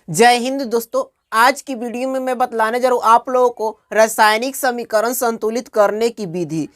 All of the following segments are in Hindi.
जय हिंद दोस्तों। आज की वीडियो में मैं बतलाने जा रहा हूँ आप लोगों को रासायनिक समीकरण संतुलित करने की विधि।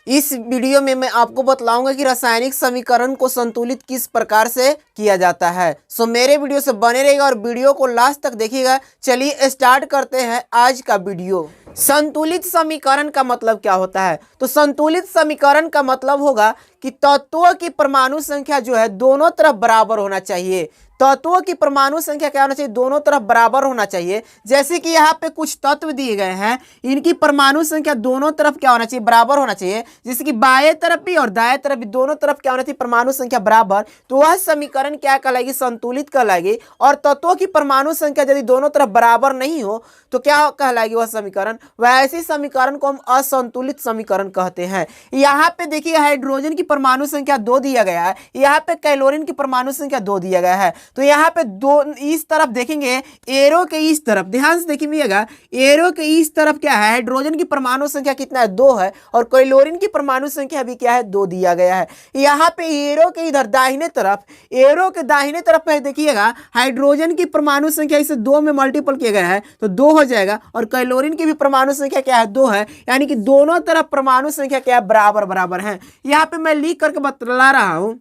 इस वीडियो में मैं आपको बतलाऊंगा कि रासायनिक समीकरण को संतुलित किस प्रकार से किया जाता है। सो मेरे वीडियो से बने रहिएगा और वीडियो को लास्ट तक देखिएगा। चलिए स्टार्ट करते हैं आज का वीडियो। संतुलित समीकरण का मतलब क्या होता है? तो संतुलित समीकरण का मतलब होगा कि तत्वों की परमाणु संख्या जो है दोनों तरफ बराबर होना चाहिए। तत्वों की परमाणु संख्या क्या होना चाहिए? दोनों तरफ बराबर होना चाहिए। जैसे कि यहाँ पे कुछ तत्व दिए गए हैं, इनकी परमाणु संख्या दोनों तरफ क्या होना चाहिए? बराबर होना चाहिए। जैसे कि बाएं तरफ भी और दाएं तरफ भी दोनों तरफ क्या होना चाहिए? परमाणु संख्या बराबर। तो वह समीकरण क्या कहलाएगी? संतुलित कहलाएगी। और तत्वों की परमाणु संख्या यदि दोनों तरफ बराबर नहीं हो तो क्या कहलाएगी वह समीकरण? वैसे समीकरण को हम असंतुलित समीकरण कहते हैं। यहाँ पे देखिए हाइड्रोजन की परमाणु संख्या 2 दिया गया है, यहाँ पे क्लोरीन की परमाणु संख्या 2 दिया गया है। तो यहाँ पे दो इस तरफ देखेंगे, एरो के इस तरफ ध्यान से देखिएगा, एरो के इस तरफ क्या है? हाइड्रोजन की परमाणु संख्या कितना है? 2 है। और क्लोरीन की परमाणु संख्या भी क्या है? 2 दिया गया है। यहाँ पे एरो के इधर दाहिने तरफ, एरो के दाहिने तरफ पे देखिएगा हाइड्रोजन की परमाणु संख्या इसे 2 में मल्टीपल किया गया है तो 2 हो जाएगा। और क्लोरीन की भी परमाणु संख्या क्या है? 2 है। यानी कि दोनों तरफ परमाणु संख्या क्या है? बराबर बराबर है। यहाँ पे मैं लिख करके बतला रहा हूं,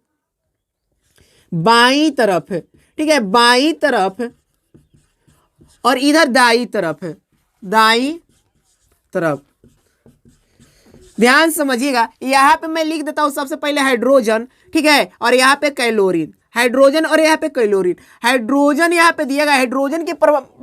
बाईं तरफ, ठीक है, बाईं तरफ और इधर दाईं तरफ है, दाईं तरफ। ध्यान समझिएगा, यहां पे मैं लिख देता हूं सबसे पहले हाइड्रोजन, ठीक है, और यहां पे क्लोरीन, हाइड्रोजन और यहाँ पे क्लोरीन। हाइड्रोजन यहाँ पे दिया गया, हाइड्रोजन के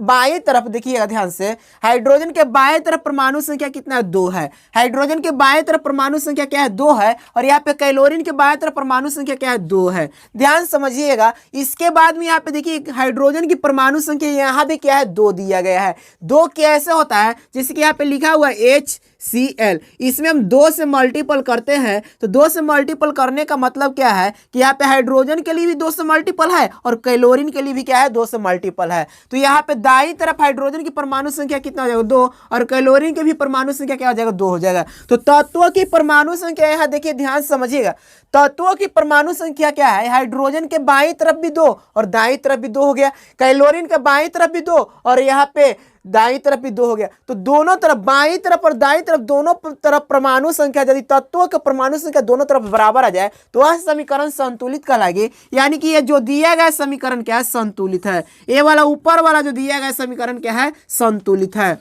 बाएं तरफ देखिएगा ध्यान से, हाइड्रोजन के बाएं तरफ परमाणु संख्या कितना है? 2 है। हाइड्रोजन के बाएं तरफ परमाणु संख्या क्या है? 2 है। और यहाँ पे क्लोरीन के बाएं तरफ परमाणु संख्या क्या है? 2 है। ध्यान समझिएगा। इसके बाद में यहाँ पे देखिए हाइड्रोजन की परमाणु संख्या यहाँ भी क्या है? 2 दिया गया है। 2 कैसे होता है? जैसे कि यहाँ पे लिखा हुआ है HCl, इसमें हम 2 से मल्टीपल करते हैं तो 2 से मल्टीपल करने का मतलब क्या है कि यहाँ पे हाइड्रोजन के लिए भी 2 से मल्टीपल है और क्लोरीन के लिए भी क्या है? 2 से मल्टीपल है। तो यहाँ पे दाईं तरफ हाइड्रोजन की परमाणु संख्या कितना हो जाएगा? 2। और क्लोरीन की भी परमाणु संख्या क्या हो जाएगा? 2 हो जाएगा। तो तत्वों की परमाणु संख्या यहाँ देखिए, ध्यान समझिएगा, तत्वों की परमाणु संख्या क्या है? हाइड्रोजन के बाईं तरफ भी 2 और दाईं तरफ भी 2 हो गया। क्लोरीन के बाईं तरफ भी 2 और यहाँ पे दाईं तरफ भी 2 हो गया। तो दोनों तरफ, बाईं तरफ और दाईं तरफ, दोनों तरफ परमाणु संख्या, यदि तत्वों का परमाणु संख्या दोनों तरफ बराबर आ जाए तो वह समीकरण संतुलित कहलाएगी। यानी कि ये जो दिया गया समीकरण क्या है? संतुलित है। ये वाला ऊपर वाला जो दिया गया समीकरण क्या है? संतुलित है।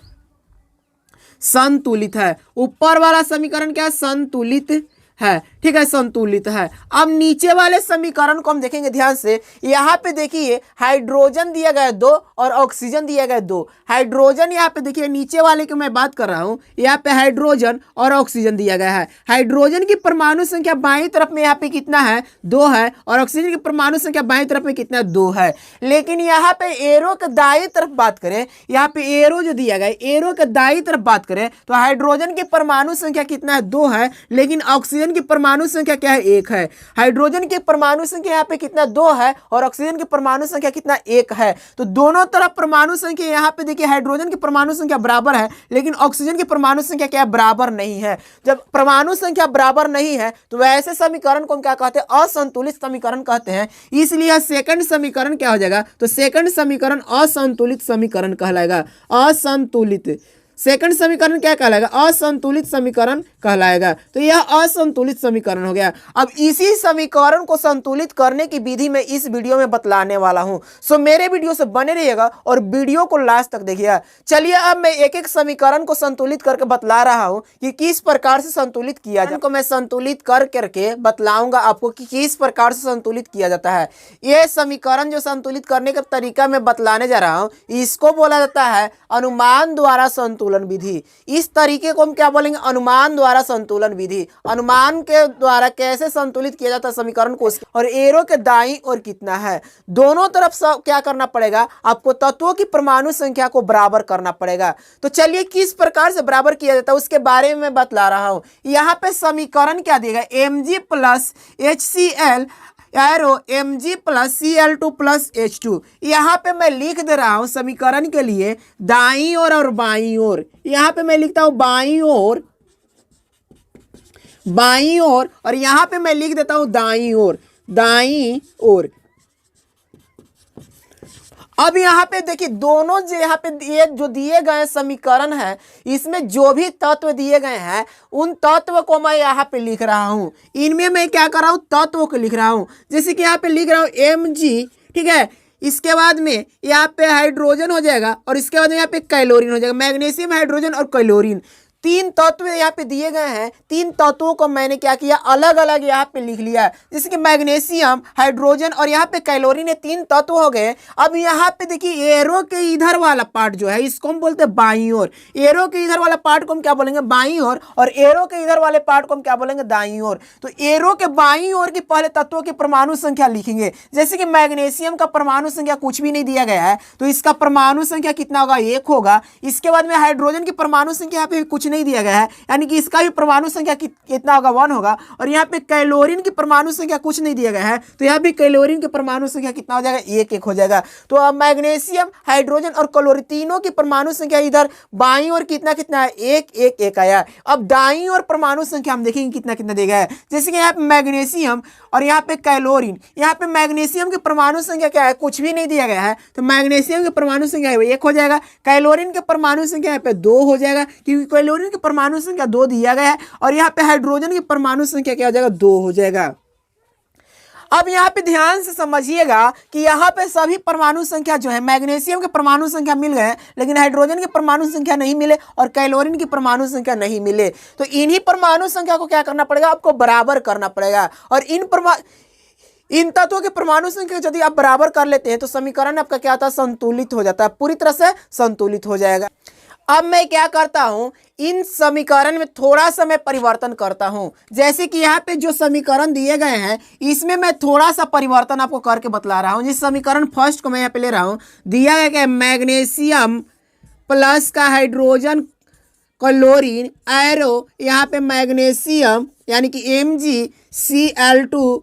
संतुलित है। ऊपर वाला समीकरण क्या है? संतुलित है, ठीक है, संतुलित है। अब नीचे वाले समीकरण को हम देखेंगे ध्यान से। यहाँ पे देखिए हाइड्रोजन दिया गया 2 और ऑक्सीजन दिया गया 2। हाइड्रोजन यहाँ पे देखिए, नीचे वाले की मैं बात कर रहा हूँ, यहाँ पे हाइड्रोजन और ऑक्सीजन दिया गया है। हाइड्रोजन की परमाणु संख्या बाईं तरफ में यहाँ पे कितना है? 2 है। और ऑक्सीजन की परमाणु संख्या बाईं तरफ में कितना है? 2 है। लेकिन यहाँ पे एरो के दाईं तरफ बात करें, यहाँ पे एरो जो दिया गया, एरो के दाईं तरफ बात करें तो हाइड्रोजन की परमाणु संख्या कितना है? 2 है। लेकिन ऑक्सीजन की परमाणु संख्या क्या है? 1 है। हाइड्रोजन की परमाणु संख्या यहाँ पे कितना? 2 है। और ऑक्सीजन की परमाणु संख्या कितना? 1 है। तो दोनों तरफ परमाणु संख्या यहाँ पे देखिए, हाइड्रोजन की परमाणु संख्या बराबर है लेकिन ऑक्सीजन की परमाणु संख्या क्या है? बराबर नहीं है। जब परमाणु संख्या बराबर नहीं है तो वैसे समीकरण को हम क्या कहते हैं? असंतुलित समीकरण कहते हैं। इसलिए सेकंड समीकरण क्या हो जाएगा? तो सेकंड समीकरण असंतुलित समीकरण कहलाएगा। असंतुलित सेकंड समीकरण क्या कहलाएगा? असंतुलित समीकरण कहलाएगा। तो यह असंतुलित समीकरण हो गया। अब इसी समीकरण को संतुलित करने की विधि मैं इस वीडियो में बतलाने वाला हूं। सो मेरे वीडियो से बने रहिएगा और वीडियो को लास्ट तक देखिएगा। चलिए अब मैं एक एक समीकरण को संतुलित करके बतला रहा हूं कि किस प्रकार से संतुलित किया जाए। को मैं संतुलित कर करके बतलाऊंगा आपको कि किस प्रकार से संतुलित किया जाता है। यह समीकरण जो संतुलित करने का तरीका मैं बतलाने जा रहा हूं, इसको बोला जाता है अनुमान द्वारा संतुलन विधि। इस तरीके को हम क्या बोलेंगे? अनुमान द्वारा संतुलन विधि। अनुमान के द्वारा कैसे संतुलित किया जाता है समीकरण को। और एरो के दाईं ओर कितना है? दोनों तरफ क्या करना पड़ेगा? आपको तत्वों की परमाणु संख्या को बराबर करना पड़ेगा। तो चलिए किस प्रकार से बराबर किया जाता है उसके बारे में बतला रहा हूं। यहाँ पे समीकरण क्या देगा? Mg plus HCl arrow Mg plus Cl2 plus H2। यहाँ पे मैं लिख दे रहा हूं समीकरण के लिए दाईं ओर और बाईं ओर। यहाँ पे मैं लिखता हूं बाईं ओर, बाईं ओर, और यहाँ पे मैं लिख देता हूं दाईं ओर, दाईं ओर। अब यहाँ पे देखिए दोनों जो यहाँ पे ये जो दिए गए समीकरण है, इसमें जो भी तत्व दिए गए हैं उन तत्व को मैं यहाँ पे लिख रहा हूँ। इनमें मैं क्या कर रहा हूँ, तत्वों को लिख रहा हूँ। जैसे कि यहाँ पे लिख रहा हूँ Mg, ठीक है। इसके बाद में यहाँ पे हाइड्रोजन हो जाएगा और इसके बाद में यहाँ पे कैलोरीन हो जाएगा। मैग्नीशियम, हाइड्रोजन और कैलोरीन, तीन तत्व यहाँ पे दिए गए हैं। तीन तत्वों को मैंने क्या किया, अलग अलग यहाँ पे लिख लिया है। जैसे कि मैग्नीशियम, हाइड्रोजन और यहाँ पे कैलोरीन, तीन तत्व हो गए। अब यहाँ पे देखिए एरो के इधर वाला पार्ट जो है इसको हम बोलते हैं बाईं ओर। एरो के इधर वाला पार्ट को हम क्या बोलेंगे, बाईं ओर, और एरो के इधर वाले पार्ट को हम क्या बोलेंगे, दाईं ओर। तो एरो के बाईं ओर की पहले तत्वों की परमाणु संख्या लिखेंगे। जैसे कि मैग्नीशियम का परमाणु संख्या कुछ भी नहीं दिया गया है, तो इसका परमाणु संख्या कितना होगा, 1 होगा। इसके बाद में हाइड्रोजन की परमाणु संख्या यहाँ पे कुछ नहीं दिया गया है, यानी कि इसका भी परमाणु संख्या कितना होगा, 1 होगा। और यहाँ पे कैलोरीन की परमाणु संख्या कुछ नहीं दिया गया है, तो यहाँ भी कैलोरीन की परमाणु संख्या कितना हो जाएगा, 1 हो जाएगा। तो अब मैग्नीशियम, हाइड्रोजन और क्लोरीन तीनों की परमाणु संख्या इधर बाईं ओर कितना कितना है, 1 1 1 आया। अब दाईं ओर परमाणु संख्या हम देखेंगे कितना कितना देगा है। जैसे कि यहाँ पे मैग्नीशियम और यहाँ पे कैलोरीन, यहाँ पे मैग्नीशियम की परमाणु संख्या क्या है, कुछ भी नहीं दिया गया है, तो मैग्नीशियम की परमाणु संख्या 1 हो जाएगा। कैलोरीन की परमाणु संख्या यहाँ पे 2 हो जाएगा, क्योंकि कैलोरीन की परमाणु संख्या 2 दिया गया है। और यहाँ पे हाइड्रोजन की परमाणु संख्या क्या हो जाएगा, 2 हो जाएगा। अब यहाँ पे ध्यान से समझिएगा कि यहाँ पे सभी परमाणु संख्या जो है, मैग्नीशियम के परमाणु संख्या मिल गए, लेकिन हाइड्रोजन की परमाणु संख्या नहीं मिले और कैलोरीन की परमाणु संख्या नहीं मिले। तो इन्हीं परमाणु संख्या को क्या करना पड़ेगा, आपको बराबर करना पड़ेगा। और इन तत्वों के परमाणु संख्या यदि आप बराबर कर लेते हैं तो समीकरण आपका क्या होता है, संतुलित हो जाता है, पूरी तरह से संतुलित हो जाएगा। अब मैं क्या करता हूं, इन समीकरण में थोड़ा सा मैं परिवर्तन करता हूं। जैसे कि यहाँ पे जो समीकरण दिए गए हैं इसमें मैं थोड़ा सा परिवर्तन आपको करके बतला रहा हूं। जिस समीकरण फर्स्ट को मैं यहाँ पे ले रहा हूं, दिया गया क्या, मैग्नीशियम प्लस का हाइड्रोजन क्लोरीन एरो, यहाँ पे मैग्नीशियम यानी कि MgCl2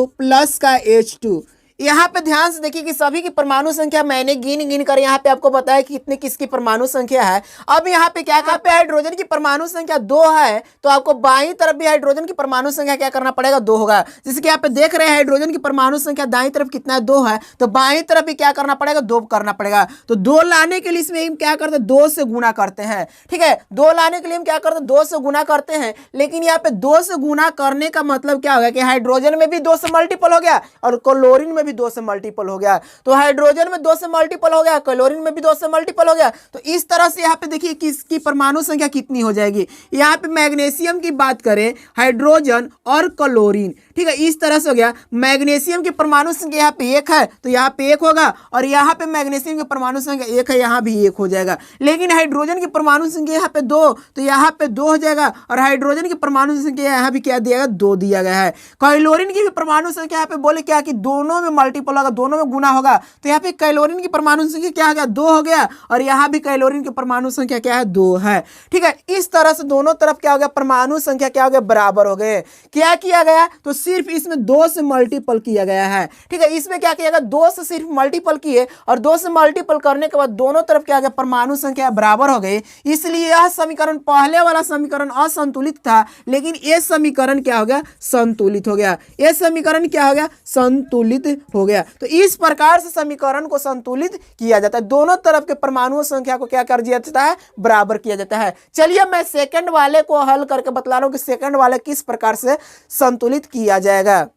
प्लस का H2। यहाँ पे ध्यान से देखिए कि सभी की परमाणु संख्या मैंने गिन कर यहाँ पे आपको बताया कि कितने किसकी परमाणु संख्या है। अब यहाँ पे क्या पे हाइड्रोजन की परमाणु संख्या 2 है, तो आपको बाईं तरफ भी हाइड्रोजन की परमाणु संख्या क्या करना पड़ेगा, 2 होगा। जैसे कि यहाँ पे देख रहे हैं हाइड्रोजन की परमाणु संख्या दाईं तरफ कितना है, 2 है, तो बाईं तरफ भी क्या करना पड़ेगा, 2 करना पड़ेगा। तो 2 लाने के लिए इसमें हम क्या करते हैं, 2 से गुना करते हैं। ठीक है, 2 लाने के लिए हम क्या करते हैं, 2 से गुना करते हैं। लेकिन यहाँ पे 2 से गुना करने का मतलब क्या होगा कि हाइड्रोजन में भी 2 से मल्टीपल हो गया और क्लोरीन में भी 2 से मल्टीपल हो गया। तो हाइड्रोजन में 2 से मल्टीपल हो गया, क्लोरीन में भी 2 से मल्टीपल हो गया। तो इस तरह से यहाँ पे देखिए कि इसकी परमाणु संख्या कितनी हो जाएगी। यहाँ पे मैग्नीशियम की बात करें, हाइड्रोजन और क्लोरीन, ठीक है, इस तरह से हो गया। मैग्नीशियम की परमाणु संख्या यहाँ पे 1 है, तो यहाँ पे 1 होगा, और यहाँ पे मैग्नीशियम की परमाणु संख्या 1 है, यहाँ भी 1 हो जाएगा। लेकिन हाइड्रोजन की परमाणु संख्या यहाँ पे 2, तो यहाँ पे 2 हो जाएगा, और हाइड्रोजन की परमाणु संख्या यहाँ भी क्या दिया गया, 2 दिया गया है। कैलोरीन की भी परमाणु संख्या यहाँ पे बोले क्या कि दोनों में मल्टीपल होगा, दोनों में गुना होगा, तो यहाँ पे कैलोरीन की परमाणु संख्या क्या हो गया, 2 हो गया, और यहाँ भी कैलोरीन की परमाणु संख्या क्या है, 2 है। ठीक है, इस तरह से दोनों तरफ क्या हो गया, परमाणु संख्या क्या हो गया, बराबर हो गए। क्या किया गया, तो सिर्फ इसमें 2 से मल्टीपल किया गया है। ठीक है, इसमें क्या किया गया, 2 से सिर्फ मल्टीपल किए, और 2 से मल्टीपल करने के बाद दोनों तरफ क्या हो गया, परमाणु संख्या बराबर हो गई। इसलिए यह समीकरण, पहले वाला समीकरण असंतुलित था, लेकिन यह समीकरण क्या हो गया, संतुलित हो गया। यह समीकरण क्या हो गया, संतुलित हो गया। तो इस प्रकार से समीकरण को संतुलित किया जाता है। दोनों तरफ के परमाणु संख्या को क्या कर दिया जाता है, बराबर किया जाता है। चलिए मैं सेकंड वाले को हल करके बतला रहा हूं कि सेकंड वाले किस प्रकार से संतुलित किया जाएगा।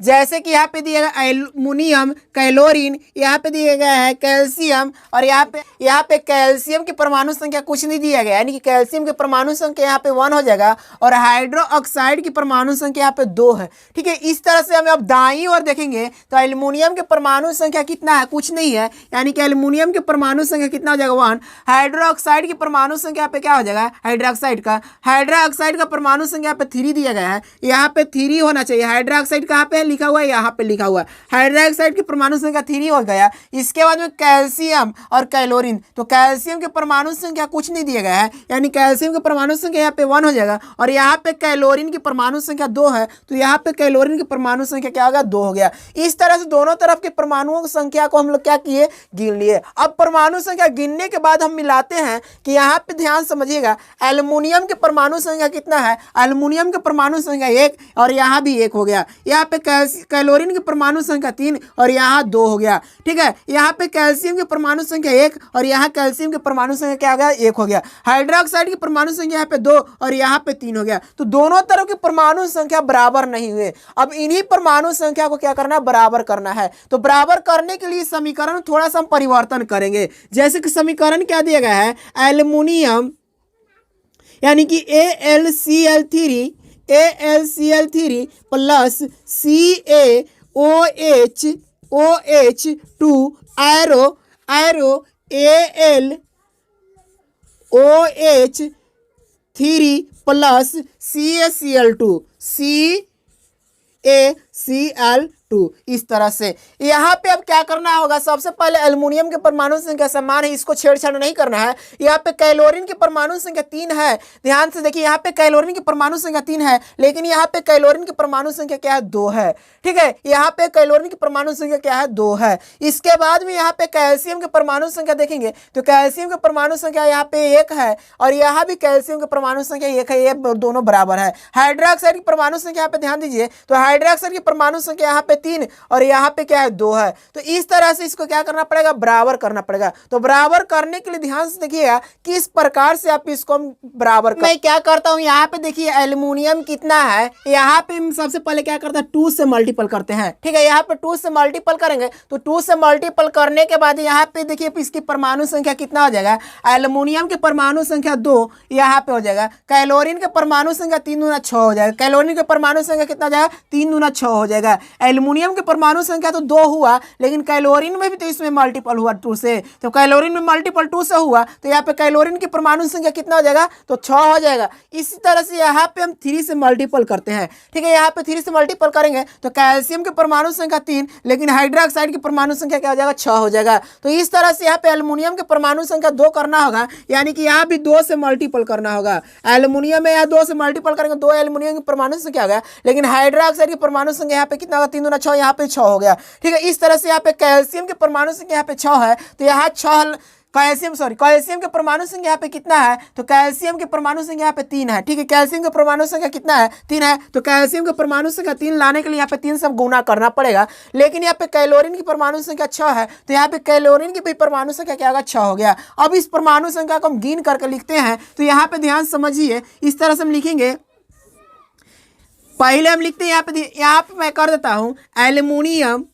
जैसे कि यहाँ पे दिया गया एल्युमिनियम, कैलोरीन, यहाँ पे दिया गया है कैल्शियम, और यहाँ पे कैल्शियम की परमाणु संख्या कुछ नहीं दिया गया, यानी कि कैल्शियम की परमाणु संख्या यहाँ पे 1 हो जाएगा, और हाइड्रो ऑक्साइड की परमाणु संख्या यहाँ पे 2 है। ठीक है, इस तरह से हम अब दाईं ओर देखेंगे तो एल्युमिनियम की परमाणु संख्या कितना है, कुछ नहीं है, यानी कि एल्युमिनियम की परमाणु संख्या कितना हो जाएगा, 1। हाइड्रो ऑक्साइड की परमाणु संख्या यहाँ पे क्या हो जाएगा, हाइड्रोक्साइड का परमाणु संख्या यहाँ पे 3 दिया गया है, यहाँ पे 3 होना चाहिए। हाइड्रोक्साइड कहाँ पे लिखा हुआ है, यहाँ पे लिखा हुआ है। हाइड्रोक्साइड की परमाणु संख्या 3 हो गया। इसके बाद में कैल्शियम और कैलोरीन, तो कैल्शियम की परमाणु संख्या कुछ नहीं दिया गया है, यानी कैल्शियम की परमाणु संख्या यहाँ पे 1 हो जाएगा, और यहाँ पे कैलोरीन की परमाणु संख्या 2 है, तो यहाँ पे कैलोरीन की परमाणु संख्या क्या होगा, 2 हो गया। इस तरह से दोनों तरफ के परमाणुओं की संख्या को हम लोग क्या किए, गिन लिए। अब परमाणु संख्या गिनने के बाद हम मिलाते हैं कि यहाँ पे ध्यान समझिएगा, एल्युमिनियम की परमाणु संख्या कितना है, एल्युमिनियम की परमाणु संख्या 1, और यहाँ भी 1 हो गया। यहाँ पे क्लोरीन की परमाणु संख्या 3 और यहाँ 2 हो गया। ठीक है, यहाँ पे कैल्शियम की परमाणु संख्या 1 और यहाँ कैल्शियम की परमाणु संख्या क्या हो गया, 1 हो गया। हाइड्रोक्साइड की परमाणु संख्या यहाँ पे 2 और यहाँ पे 3 हो गया। तो दोनों तरफ की परमाणु संख्या बराबर नहीं हुए। अब इन्हीं परमाणु संख्या को क्या करना है, बराबर करना है। तो बराबर करने के लिए समीकरण थोड़ा सा हम परिवर्तन करेंगे। जैसे कि समीकरण क्या दिया गया है, एल्युमिनियम यानी कि AlCl3 plus CaOH2 arrow AlOH3 plus CaCl2 इस तरह से। यहाँ पे अब क्या करना होगा, सबसे पहले एल्युमिनियम के परमाणु संख्या समान है, इसको छेड़छाड़ नहीं करना है। यहाँ पे क्लोरीन की परमाणु संख्या 3 है, ध्यान से देखिए, यहाँ पे क्लोरीन की परमाणु संख्या 3 है, लेकिन यहाँ पे क्लोरीन की परमाणु संख्या क्या है, 2 है। ठीक है, यहाँ पे क्लोरीन की परमाणु संख्या क्या है, 2 है। इसके बाद में यहाँ पे कैल्शियम की परमाणु संख्या देखेंगे तो कैल्शियम की परमाणु संख्या यहाँ पे 1 है और यहाँ भी कैल्शियम की परमाणु संख्या 1 है, ये दोनों बराबर है। हाइड्रोक्साइड की परमाणु संख्या यहाँ पे ध्यान दीजिए, तो हाइड्रोक्साइड की परमाणु संख्या यहाँ पे 3 और यहाँ पे क्या है, 2 है। तो इस तरह से इसको क्या करना पड़ेगा, बराबर करना पड़ेगा। तो बराबर करने के लिए ध्यान से देखिएगा किस प्रकार से आप इसको बराबर मैं क्या करता हूँ। यहाँ पे देखिए एल्युमिनियम कितना है, यहाँ पे हम सबसे पहले क्या करते हैं, 2 से मल्टीपल करते हैं। ठीक है, यहाँ पे 2 से मल्टीपल करेंगे तो 2 से मल्टीपल करने के बाद यहाँ पे देखिए इसकी परमाणु संख्या कितना हो जाएगा, एल्युमिनियम की परमाणु संख्या 2 यहाँ पे हो जाएगा। क्लोरीन के परमाणु संख्या 3 दूना 6 हो जाएगा। क्लोरीन के परमाणु संख्या कितना हो जाएगा, 3 दूना 6 हो जाएगा। एल्युमिनियम के परमाणु संख्या तो 2 हुआ, लेकिन क्लोरीन में भी तो इसमें मल्टीपल हुआ 2 से, तो क्लोरीन में मल्टीपल 2 से हुआ, तो यहाँ पे क्लोरीन की परमाणु संख्या कितना हो जाएगा, तो 6 हो जाएगा। इसी तरह से यहाँ पे हम 3 से मल्टीपल करते हैं। ठीक है, यहाँ पे 3 से मल्टीपल करेंगे तो कैल्शियम की परमाणु संख्या 3, लेकिन हाइड्रोक्साइड की परमाणु संख्या क्या हो जाएगा, 6 हो जाएगा। तो इस तरह से यहाँ पे एल्युमिनियम की परमाणु संख्या 2 करना होगा, यानी कि यहाँ भी 2 से मल्टीपल करना होगा। एल्युमिनियम में यहाँ 2 से मल्टीपल करेंगे, 2 एल्युमिनियम की परमाणु संख्या हो गया, लेकिन हाइड्रोक्साइड की परमाणु संख्या यहाँ पे कितना होगा, 3 दूना 6, यहाँ पे 6 हो गया। ठीक है, इस तरह से यहाँ पे कैल्शियम के परमाणु संख्या यहाँ पे 6 है, तो यहाँ 6 कैल्शियम के परमाणु संख्या यहाँ पे कितना है, तो कैल्शियम के परमाणु संख्या यहाँ पे 3 है। ठीक है, कैल्शियम के परमाणु संख्या कितना है, 3 है, तो कैल्शियम के परमाणु संख्या 3 लाने के लिए यहाँ पे 3 से गुना करना पड़ेगा। लेकिन यहाँ पे क्लोरीन की परमाणु संख्या 6 है, तो यहाँ पे क्लोरीन की भी परमाणु संख्या क्या होगा, 6 हो गया। अब इस परमाणु संख्या को हम गिन करके लिखते हैं, तो यहाँ पे ध्यान समझिए, इस तरह से हम लिखेंगे। पहले हम लिखते हैं यहाँ पे मैं कर देता हूँ एल्युमिनियम,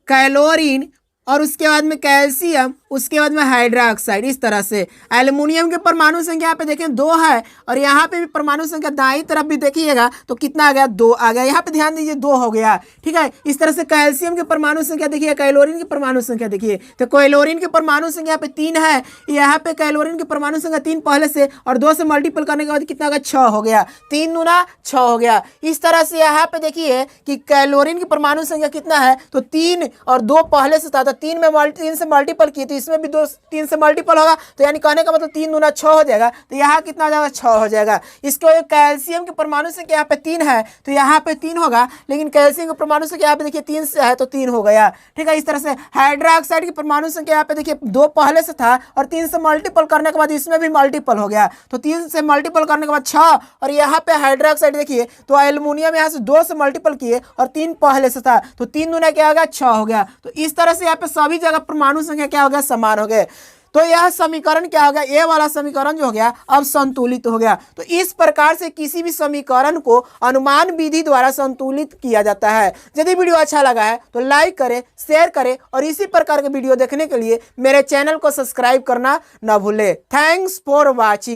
क्लोरीन और उसके बाद में कैल्शियम, उसके बाद में हाइड्रोक्साइड। इस तरह से एल्युमिनियम के परमाणु संख्या यहाँ पे देखें 2 है और यहाँ पे भी परमाणु संख्या दाईं तरफ भी देखिएगा तो कितना आ गया, 2 आ गया। यहाँ पे ध्यान दीजिए 2 हो गया। ठीक है, इस तरह से कैल्शियम की परमाणु संख्या देखिए, क्लोरीन की परमाणु संख्या देखिए, तो क्लोरीन की परमाणु संख्या यहाँ पे 3 है, यहाँ पे क्लोरीन की परमाणु संख्या 3 पहले से और 2 से मल्टीपल करने के बाद कितना हो गया, 6 हो गया। 3 दूना 6 हो गया। इस तरह से यहाँ पे देखिए कि क्लोरीन की परमाणु संख्या कितना है, तो 3 और 2 पहले से था, तो 3 से मल्टीपल किए तो इसमें भी 3 से मल्टीपल होगा, तो यानी कहने का मतलब 3 दूना 6 हो जाएगा। तो यहाँ कितना हो जाएगा, 6 हो जाएगा। इसके वजह कैल्शियम की परमाणु संख्या यहाँ पे 3 है, तो यहाँ पे 3 होगा, लेकिन कैल्शियम की परमाणु संख्या यहाँ पे देखिए 3 से है तो 3 हो गया। ठीक है, इस तरह से हाइड्रोक्साइड की परमाणु संख्या यहाँ पे देखिए 2 पहले से था और 3 से मल्टीपल करने के बाद इसमें भी मल्टीपल हो गया, तो 3 से मल्टीपल करने के बाद 6 और यहाँ पे हाइड्रोक्साइड देखिए, तो एल्युमिनियम यहाँ से 2 से मल्टीपल किए और 3 पहले से था, तो 3 दूना क्या हो गया, 6 हो गया। तो इस तरह से यहाँ पे सभी जगह परमाणु संख्या क्या हो गया, समान हो गए। तो यह समीकरण क्या हो गया, ये वाला समीकरण जो हो गया अब संतुलित हो गया। तो इस प्रकार से किसी भी समीकरण को अनुमान विधि द्वारा संतुलित किया जाता है। यदि वीडियो अच्छा लगा है तो लाइक करें, शेयर करें और इसी प्रकार के वीडियो देखने के लिए मेरे चैनल को सब्सक्राइब करना ना भूलें। Thanks for watching.